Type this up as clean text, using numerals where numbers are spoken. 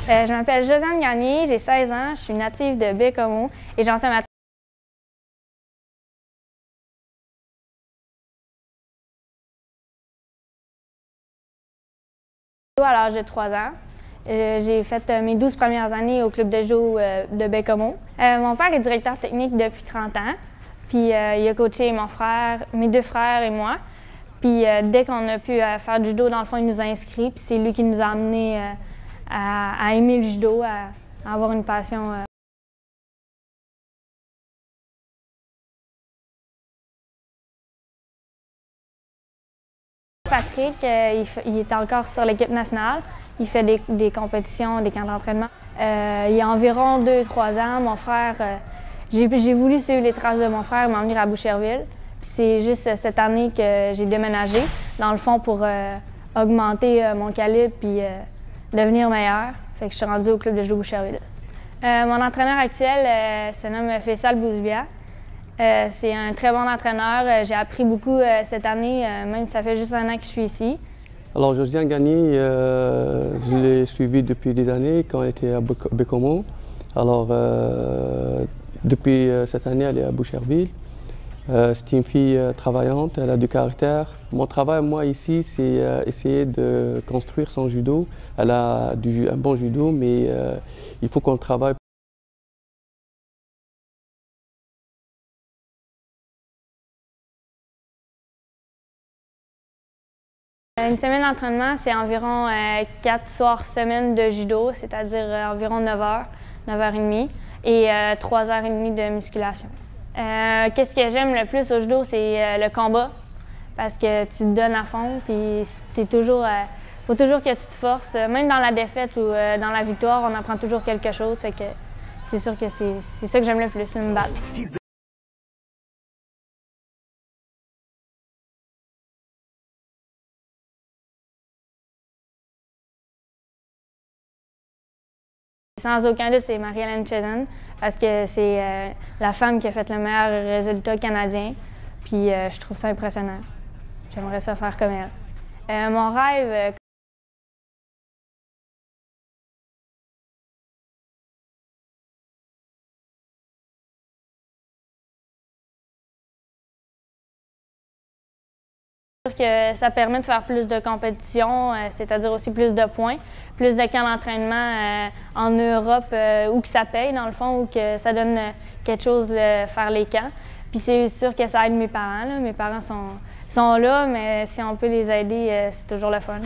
Je m'appelle Josiane Gagné, j'ai 16 ans, je suis native de Bécomo et j'enseigne à l'âge de 3 ans. J'ai fait mes 12 premières années au club de judo de Bécomo. Mon père est directeur technique depuis 30 ans, puis il a coaché mon frère, mes 2 frères et moi. Puis dès qu'on a pu faire du judo, dans le fond, il nous a inscrits, puis c'est lui qui nous a amenés à aimer le judo, à avoir une passion. Patrick, il est encore sur l'équipe nationale. Il fait des compétitions, des camps d'entraînement. Il y a environ 2-3 ans, mon frère, j'ai voulu suivre les traces de mon frère et m'emmener à Boucherville. C'est juste cette année que j'ai déménagé, dans le fond, pour augmenter mon calibre puis devenir meilleur. Fait que je suis rendue au club de judo Boucherville. Mon entraîneur actuel se nomme Faisal Bouzbia. C'est un très bon entraîneur. J'ai appris beaucoup cette année, même ça fait juste 1 an que je suis ici. Alors Josiane Gagné, je l'ai suivi depuis des années quand elle était à Bécomo. Alors depuis cette année, elle est à Boucherville. C'est une fille travaillante, elle a du caractère. Mon travail, moi, ici, c'est essayer de construire son judo. Elle a un bon judo, mais il faut qu'on travaille. Une semaine d'entraînement, c'est environ 4 soirs semaine de judo, c'est-à-dire environ 9 heures, 9h30, et 3h30 de musculation. Qu'est-ce que j'aime le plus au judo, c'est le combat, parce que tu te donnes à fond, puis faut toujours que tu te forces. Même dans la défaite ou dans la victoire, on apprend toujours quelque chose, fait que c'est sûr que c'est ça que j'aime le plus, me battre. Sans aucun doute, c'est Marie-Hélène Chesson, parce que c'est la femme qui a fait le meilleur résultat canadien. Puis je trouve ça impressionnant. J'aimerais ça faire comme elle. Mon rêve, que ça permet de faire plus de compétitions, c'est-à-dire aussi plus de points, plus de camps d'entraînement en Europe où que ça paye dans le fond, ou que ça donne quelque chose de faire les camps. Puis c'est sûr que ça aide mes parents. Là. Mes parents sont là, mais si on peut les aider, c'est toujours le fun.